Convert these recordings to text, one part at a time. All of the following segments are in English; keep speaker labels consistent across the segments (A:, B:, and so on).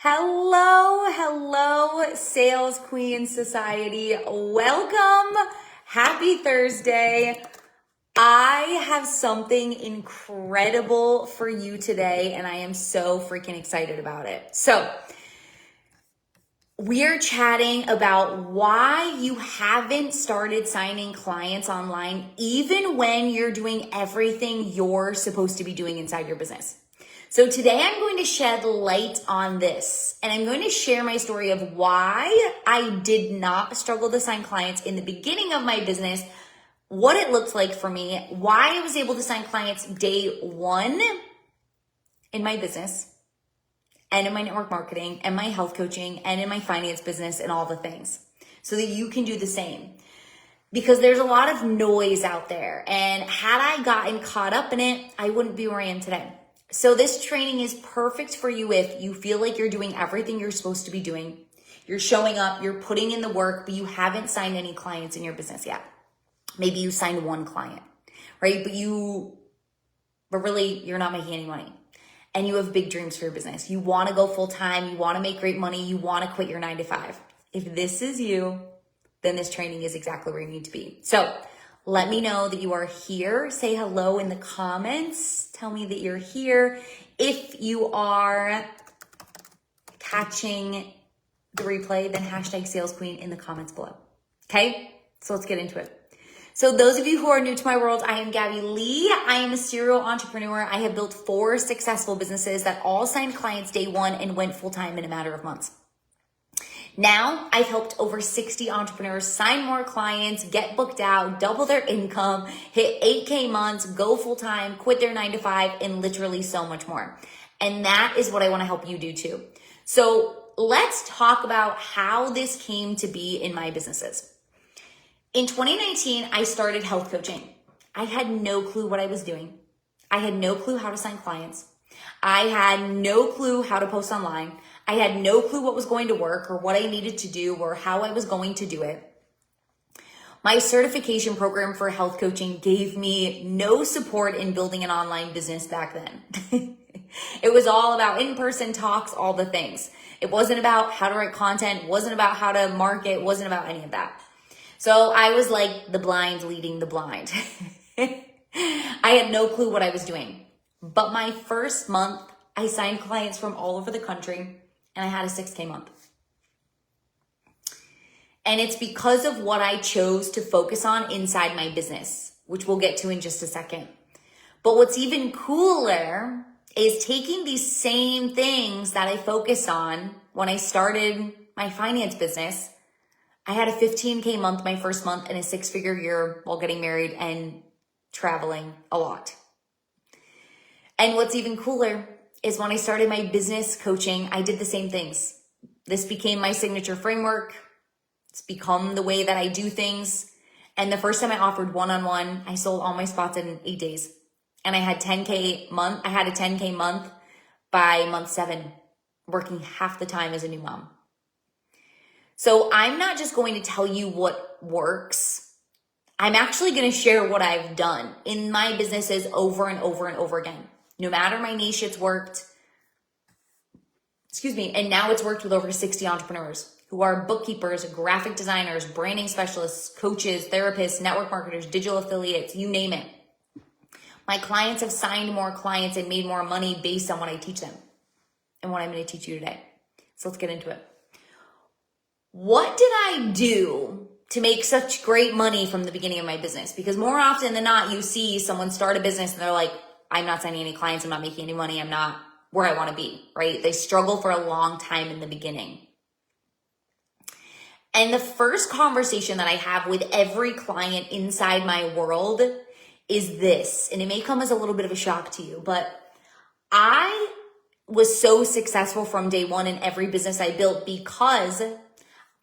A: Hello, Sales Queen Society. Welcome. Happy Thursday. I have something incredible for you today, and I am so freaking excited about it. So, we're chatting about why you haven't started signing clients online, even when you're doing everything you're supposed to be doing inside your business. So today I'm going to shed light on this, and I'm going to share my story of why I did not struggle to sign clients in the beginning of my business, what it looked like for me, why I was able to sign clients day one in my business, and in my network marketing, and my health coaching, and in my finance business, and all the things, so that you can do the same. Because there's a lot of noise out there, and had I gotten caught up in it, I wouldn't be where I am today. So this training is perfect for you if you feel like you're doing everything you're supposed to be doing. You're showing up, you're putting in the work, but you haven't signed any clients in your business yet. Maybe you signed one client, right? But really, you're not making any money. And you have big dreams for your business. You want to go full time. You want to make great money. You want to quit your 9-to-5. If this is you, then this training is exactly where you need to be. So let me know that you are here. Say hello in the comments. Tell me that you're here. If you are catching the replay, then hashtag Sales Queen in the comments below. Okay, so let's get into it. So those of you who are new to my world, I am Gabby Lee. I am a serial entrepreneur. I have built 4 successful businesses that all signed clients day one and went full-time in a matter of months. Now, I've helped over 60 entrepreneurs sign more clients, get booked out, double their income, hit 8K months, go full-time, quit their 9-to-5, and literally so much more. And that is what I want to help you do too. So let's talk about how this came to be in my businesses. In 2019, I started health coaching. I had no clue what I was doing. I had no clue how to sign clients. I had no clue how to post online. I had no clue what was going to work or what I needed to do or how I was going to do it. My certification program for health coaching gave me no support in building an online business back then. It was all about in-person talks, all the things. It wasn't about how to write content, wasn't about how to market, wasn't about any of that. So I was like the blind leading the blind. I had no clue what I was doing. But my first month, I signed clients from all over the country, and I had a 6K month. And it's because of what I chose to focus on inside my business, which we'll get to in just a second. But what's even cooler is taking these same things that I focused on when I started my finance business. I had a 15K month my first month and a 6-figure year while getting married and traveling a lot. And what's even cooler is when I started my business coaching, I did the same things. This became my signature framework. It's become the way that I do things. And the first time I offered one-on-one, I sold all my spots in 8 days. And I had a 10K month by month 7, working half the time as a new mom. So I'm not just going to tell you what works. I'm actually going to share what I've done in my businesses over and over and over again. No matter my niche, it's worked. And now it's worked with over 60 entrepreneurs who are bookkeepers, graphic designers, branding specialists, coaches, therapists, network marketers, digital affiliates, you name it. My clients have signed more clients and made more money based on what I teach them and what I'm going to teach you today. So let's get into it. What did I do to make such great money from the beginning of my business? Because more often than not, you see someone start a business and they're like, I'm not signing any clients, I'm not making any money, I'm not where I want to be, right? They struggle for a long time in the beginning. And the first conversation that I have with every client inside my world is this, and it may come as a little bit of a shock to you, but I was so successful from day one in every business I built because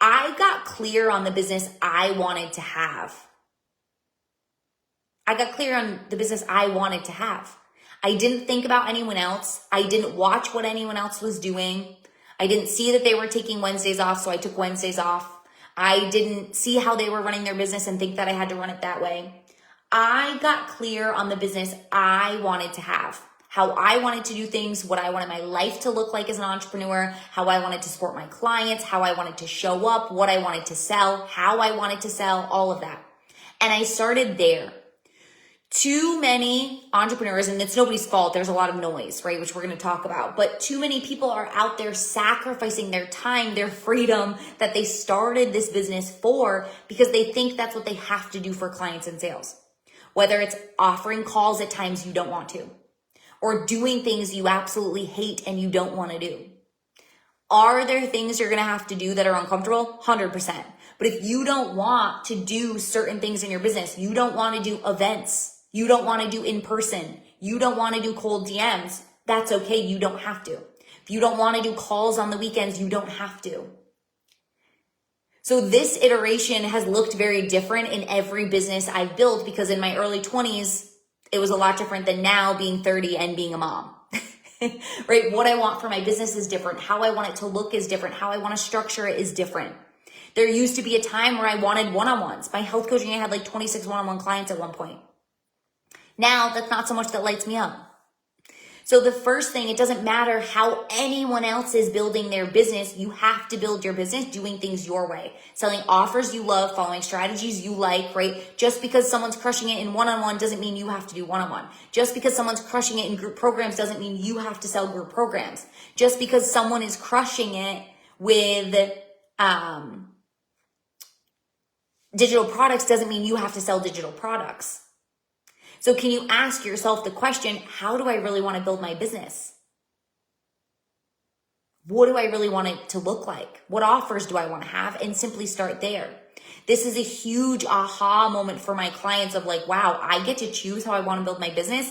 A: I got clear on the business I wanted to have. I didn't think about anyone else. I didn't watch what anyone else was doing. I didn't see that they were taking Wednesdays off, so I took Wednesdays off. I didn't see how they were running their business and think that I had to run it that way. I got clear on the business I wanted to have. how I wanted to do things, what I wanted my life to look like as an entrepreneur, how I wanted to support my clients, how I wanted to show up, what I wanted to sell, how I wanted to sell, all of that. And I started there. Too many entrepreneurs, and it's nobody's fault, there's a lot of noise, right, which we're going to talk about, but too many people are out there sacrificing their time, their freedom that they started this business for because they think that's what they have to do for clients and sales. Whether it's offering calls at times you don't want to, or doing things you absolutely hate and you don't want to do. Are there things you're going to have to do that are uncomfortable? 100%. But if you don't want to do certain things in your business, you don't want to do events, you don't want to do in person, you don't want to do cold DMs, that's okay. You don't have to. If you don't want to do calls on the weekends, you don't have to. So this iteration has looked very different in every business I've built because in my early 20s, it was a lot different than now being 30 and being a mom. Right? What I want for my business is different. How I want it to look is different. How I want to structure it is different. There used to be a time where I wanted one-on-ones. My health coaching, I had like 26 one-on-one clients at one point. Now, that's not so much that lights me up. So the first thing, it doesn't matter how anyone else is building their business. You have to build your business doing things your way. Selling offers you love, following strategies you like, right? Just because someone's crushing it in one-on-one doesn't mean you have to do one-on-one. Just because someone's crushing it in group programs doesn't mean you have to sell group programs. Just because someone is crushing it with digital products doesn't mean you have to sell digital products. So can you ask yourself the question, how do I really want to build my business? What do I really want it to look like? What offers do I want to have? And simply start there. This is a huge aha moment for my clients of like, wow, I get to choose how I want to build my business.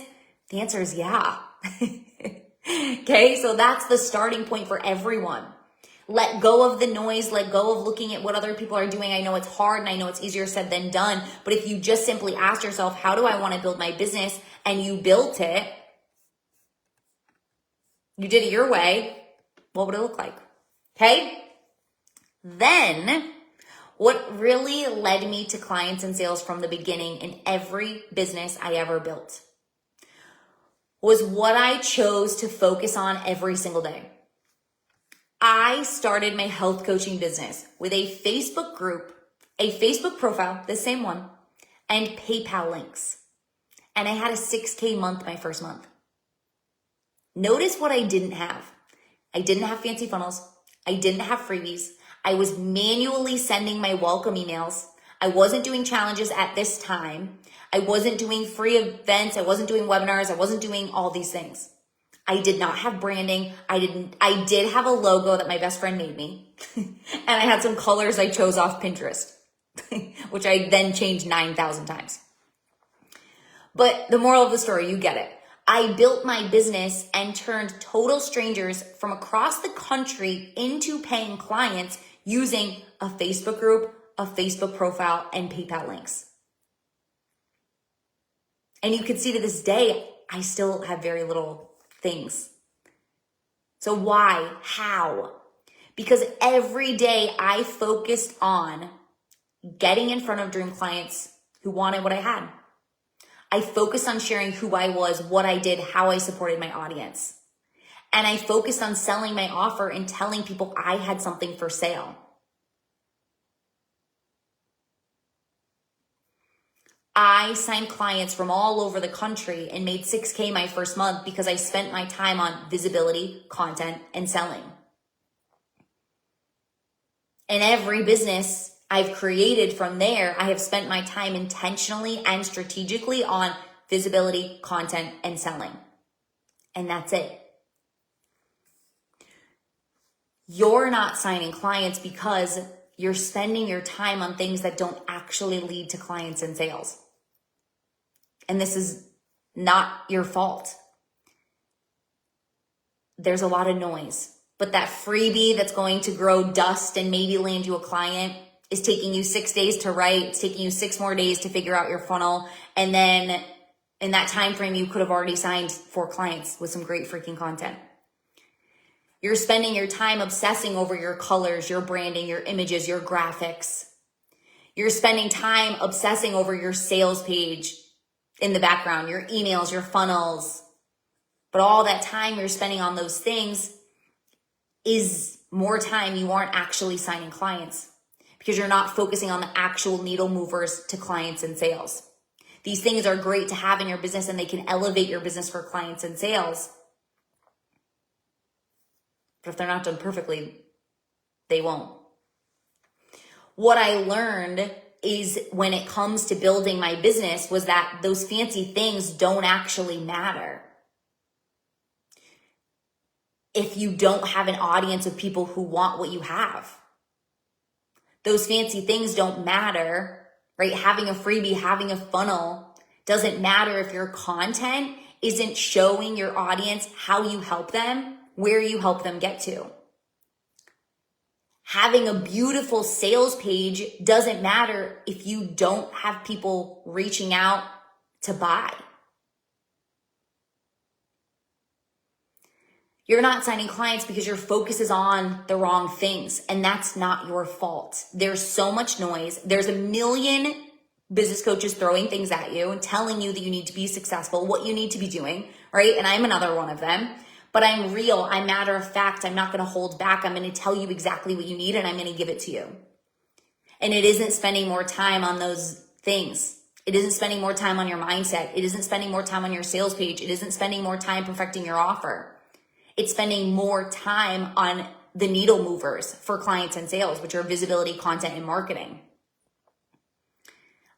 A: The answer is yeah. Okay, so that's the starting point for everyone. Let go of the noise, let go of looking at what other people are doing. I know it's hard and I know it's easier said than done, but if you just simply ask yourself, how do I want to build my business? And you built it, you did it your way, what would it look like? Okay? Then, what really led me to clients and sales from the beginning in every business I ever built was what I chose to focus on every single day. I started my health coaching business with a Facebook group, a Facebook profile, the same one, and PayPal links. And I had a 6K month my first month. Notice what I didn't have. I didn't have fancy funnels. I didn't have freebies. I was manually sending my welcome emails. I wasn't doing challenges at this time. I wasn't doing free events. I wasn't doing webinars. I wasn't doing all these things. I did not have branding. I did have a logo that my best friend made me. And I had some colors I chose off Pinterest, which I then changed 9,000 times. But the moral of the story, you get it. I built my business and turned total strangers from across the country into paying clients using a Facebook group, a Facebook profile, and PayPal links. And you can see to this day, I still have very little things. So why? How? Because every day I focused on getting in front of dream clients who wanted what I had. I focused on sharing who I was, what I did, how I supported my audience. And I focused on selling my offer and telling people I had something for sale. I signed clients from all over the country and made 6K my first month because I spent my time on visibility, content, and selling. In every business I've created from there, I have spent my time intentionally and strategically on visibility, content, and selling. And that's it. You're not signing clients because you're spending your time on things that don't actually lead to clients and sales. And this is not your fault. There's a lot of noise, but that freebie that's going to grow dust and maybe land you a client is taking you 6 days to write. It's taking you 6 more days to figure out your funnel. And then in that time frame, you could have already signed 4 clients with some great freaking content. You're spending your time obsessing over your colors, your branding, your images, your graphics. You're spending time obsessing over your sales page in the background, your emails, your funnels. But all that time you're spending on those things is more time you aren't actually signing clients because you're not focusing on the actual needle movers to clients and sales. These things are great to have in your business and they can elevate your business for clients and sales. But if they're not done perfectly, they won't. What I learned is when it comes to building my business was that those fancy things don't actually matter. If you don't have an audience of people who want what you have, those fancy things don't matter, right? Having a freebie, having a funnel doesn't matter if your content isn't showing your audience how you help them, where you help them get to. Having a beautiful sales page doesn't matter if you don't have people reaching out to buy. You're not signing clients because your focus is on the wrong things, and that's not your fault. There's so much noise. There's a million business coaches throwing things at you and telling you that you need to be successful, what you need to be doing, right? And I'm another one of them. But I'm real. I'm matter of fact. I'm not going to hold back. I'm going to tell you exactly what you need, and I'm going to give it to you. And it isn't spending more time on those things. It isn't spending more time on your mindset. It isn't spending more time on your sales page. It isn't spending more time perfecting your offer. It's spending more time on the needle movers for clients and sales, which are visibility, content, and marketing.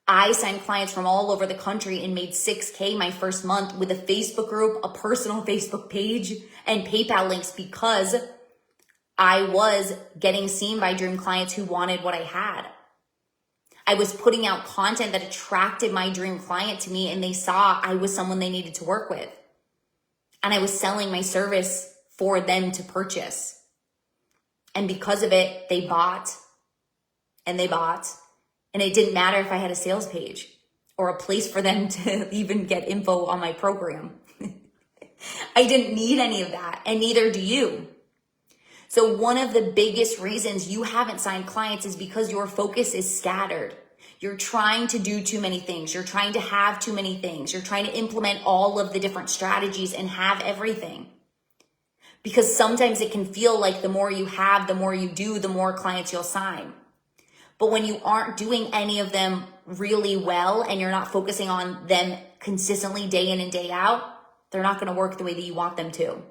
A: I signed clients from all over the country and made $6,000 my first month with a Facebook group, a personal Facebook page, and PayPal links because I was getting seen by dream clients who wanted what I had. I was putting out content that attracted my dream client to me, and they saw I was someone they needed to work with. And I was selling my service for them to purchase. And because of it, they bought and they bought. And it didn't matter if I had a sales page or a place for them to even get info on my program. I didn't need any of that, and neither do you. So one of the biggest reasons you haven't signed clients is because your focus is scattered. You're trying to do too many things. You're trying to have too many things. You're trying to implement all of the different strategies and have everything. Because sometimes it can feel like the more you have, the more you do, the more clients you'll sign. But when you aren't doing any of them really well and you're not focusing on them consistently day in and day out, they're not going to work the way that you want them to.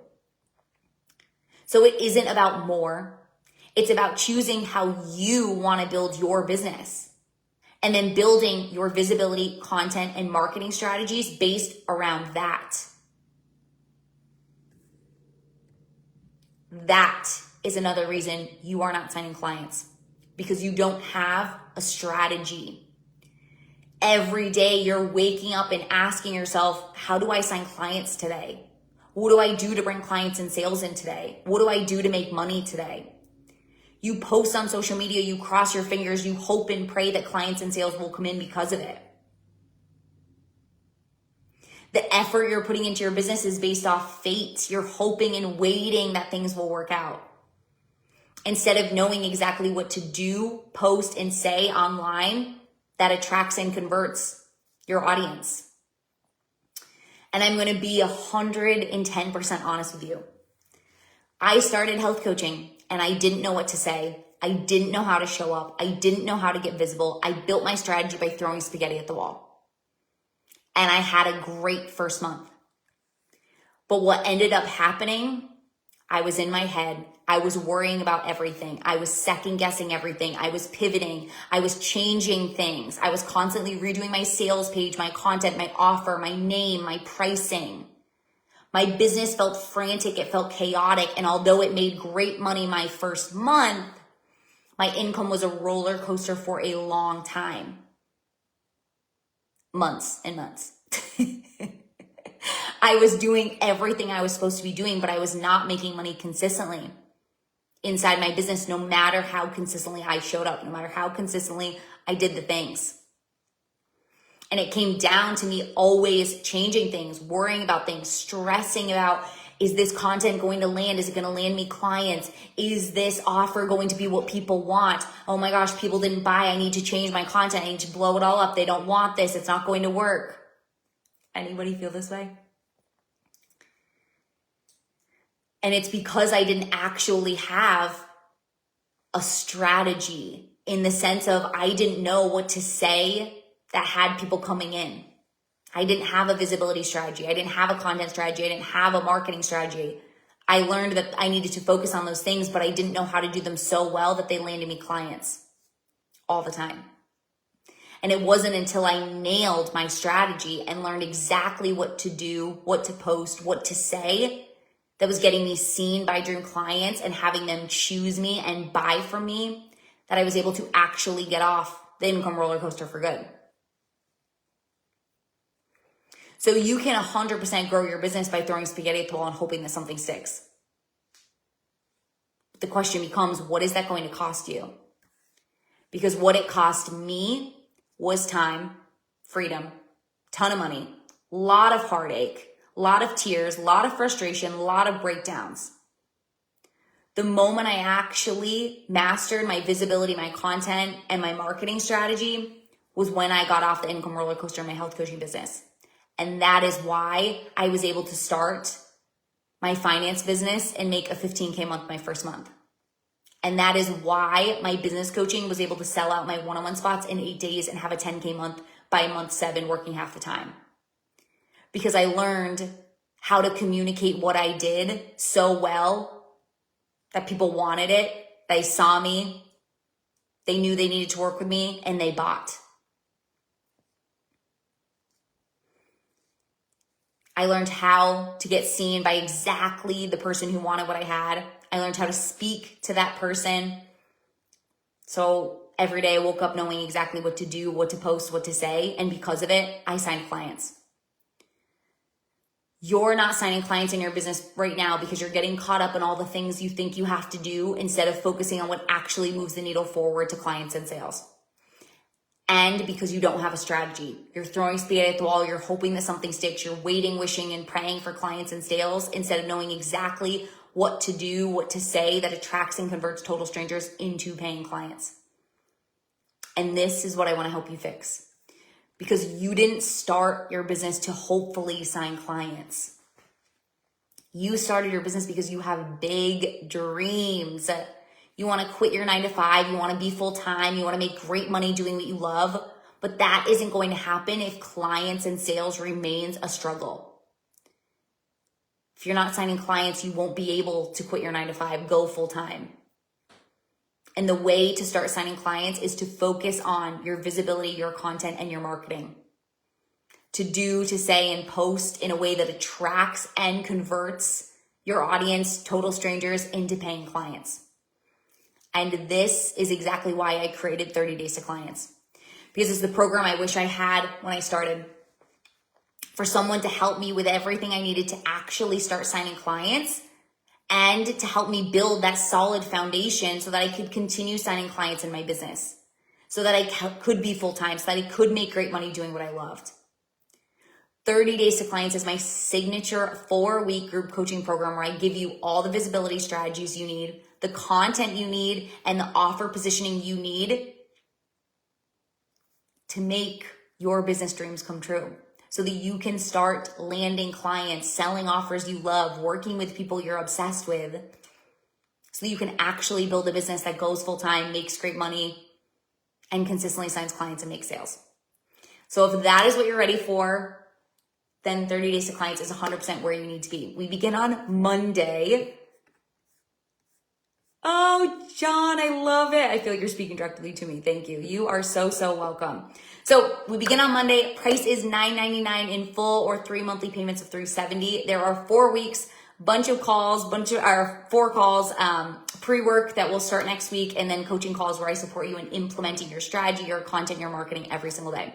A: So it isn't about more. It's about choosing how you want to build your business and then building your visibility, content, and marketing strategies based around that. That is another reason you are not signing clients, because you don't have a strategy. Every day you're waking up and asking yourself, how do I sign clients today? What do I do to bring clients and sales in today? What do I do to make money today? You post on social media, you cross your fingers, you hope and pray that clients and sales will come in because of it. The effort you're putting into your business is based off fate. You're hoping and waiting that things will work out. Instead of knowing exactly what to do, post, and say online that attracts and converts your audience. And I'm going to be 110% honest with you. I started health coaching and I didn't know what to say. I didn't know how to show up. I didn't know how to get visible. I built my strategy by throwing spaghetti at the wall. And I had a great first month. But what ended up happening, I was in my head. I was worrying about everything. I was second guessing everything. I was pivoting. I was changing things. I was constantly redoing my sales page, my content, my offer, my name, my pricing. My business felt frantic. It felt chaotic. And although it made great money my first month, my income was a roller coaster for a long time. Months and months. I was doing everything I was supposed to be doing, but I was not making money consistently inside my business, no matter how consistently I showed up, no matter how consistently I did the things. And it came down to me always changing things, worrying about things, stressing about, is this content going to land? Is it going to land me clients? Is this offer going to be what people want? Oh my gosh, people didn't buy. I need to change my content. I need to blow it all up. They don't want this. It's not going to work. Anybody feel this way? And it's because I didn't actually have a strategy, in the sense of I didn't know what to say that had people coming in. I didn't have a visibility strategy. I didn't have a content strategy. I didn't have a marketing strategy. I learned that I needed to focus on those things, but I didn't know how to do them so well that they landed me clients all the time. And it wasn't until I nailed my strategy and learned exactly what to do, what to post, what to say, that was getting me seen by dream clients and having them choose me and buy from me, that I was able to actually get off the income roller coaster for good. So you can 100% grow your business by throwing spaghetti at the wall and hoping that something sticks. The question becomes, what is that going to cost you? Because what it cost me was time, freedom, ton of money, lot of heartache, lot of tears, lot of frustration, lot of breakdowns. The moment I actually mastered my visibility, my content, and my marketing strategy was when I got off the income roller coaster in my health coaching business. And that is why I was able to start my finance business and make a 15K month my first month. And that is why my business coaching was able to sell out my one-on-one spots in 8 days and have a 10K month by month 7, working half the time. Because I learned how to communicate what I did so well that people wanted it. They saw me, they knew they needed to work with me, and they bought. I learned how to get seen by exactly the person who wanted what I had. I learned how to speak to that person. So every day I woke up knowing exactly what to do, what to post, what to say. And because of it, I signed clients. You're not signing clients in your business right now because you're getting caught up in all the things you think you have to do instead of focusing on what actually moves the needle forward to clients and sales. And because you don't have a strategy. You're throwing spaghetti at the wall. You're hoping that something sticks. You're waiting, wishing, and praying for clients and sales instead of knowing exactly what to do, what to say that attracts and converts total strangers into paying clients. And this is what I want to help you fix. Because you didn't start your business to hopefully sign clients. You started your business because you have big dreams. You want to quit your 9 to 5. You want to be full time. You want to make great money doing what you love. But that isn't going to happen if clients and sales remains a struggle. If you're not signing clients, you won't be able to quit your 9 to 5, go full time. And the way to start signing clients is to focus on your visibility, your content, and your marketing. To do, to say, and post in a way that attracts and converts your audience, total strangers, into paying clients. And this is exactly why I created 30 Days to Clients. Because it's the program I wish I had when I started. For someone to help me with everything I needed to actually start signing clients, and to help me build that solid foundation so that I could continue signing clients in my business, so that I could be full-time, so that I could make great money doing what I loved. 30 Days to Clients is my signature 4-week group coaching program where I give you all the visibility strategies you need, the content you need, and the offer positioning you need to make your business dreams come true. So that you can start landing clients, selling offers you love, working with people you're obsessed with, so that you can actually build a business that goes full-time, makes great money, and consistently signs clients and makes sales. So if that is what you're ready for, then 30 Days to Clients is 100% where you need to be. We begin on Monday. Oh, John, I love it. I feel like you're speaking directly to me. Thank you. You are so, so welcome. So we begin on Monday. Price is $9.99 in full or 3 monthly payments of $370. There are 4 weeks, bunch of calls, 4 calls, pre-work that will start next week, and then coaching calls where I support you in implementing your strategy, your content, your marketing every single day.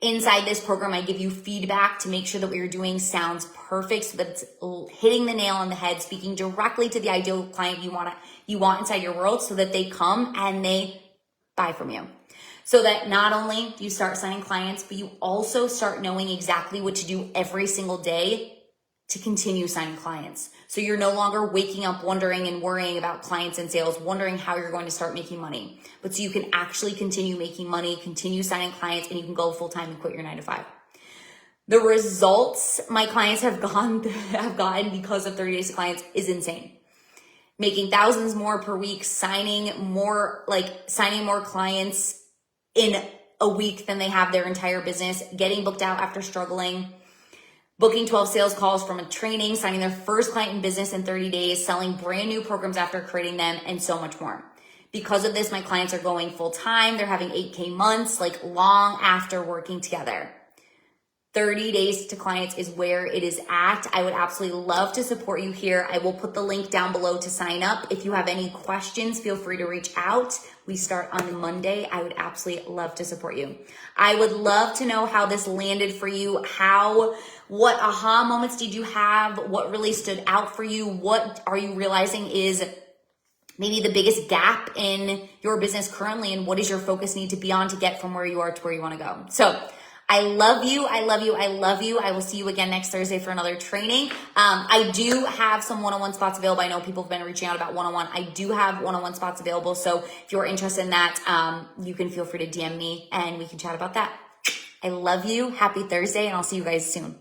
A: Inside this program, I give you feedback to make sure that what you're doing sounds perfect, so that it's hitting the nail on the head, speaking directly to the ideal client you want inside your world, so that they come and they buy from you. So that not only do you start signing clients, but you also start knowing exactly what to do every single day to continue signing clients. So you're no longer waking up wondering and worrying about clients and sales, wondering how you're going to start making money. But so you can actually continue making money, continue signing clients, and you can go full time and quit your 9 to 5. The results my clients have gotten because of 30 Days to Clients is insane. Making thousands more per week, signing more clients in a week than they have their entire business, getting booked out after struggling, booking 12 sales calls from a training, signing their first client in business in 30 days, selling brand new programs after creating them, and so much more. Because of this, my clients are going full time. They're having 8K months, like long after working together. 30 Days to Clients is where it is at. I would absolutely love to support you here. I will put the link down below to sign up. If you have any questions, feel free to reach out. We start on Monday. I would absolutely love to support you. I would love to know how this landed for you. What aha moments did you have? What really stood out for you? What are you realizing is maybe the biggest gap in your business currently? And what does your focus need to be on to get from where you are to where you want to go? So I love you. I love you. I love you. I will see you again next Thursday for another training. I do have some one-on-one spots available. I know people have been reaching out about one-on-one. I do have one-on-one spots available. So if you're interested in that, you can feel free to DM me and we can chat about that. I love you. Happy Thursday, and I'll see you guys soon.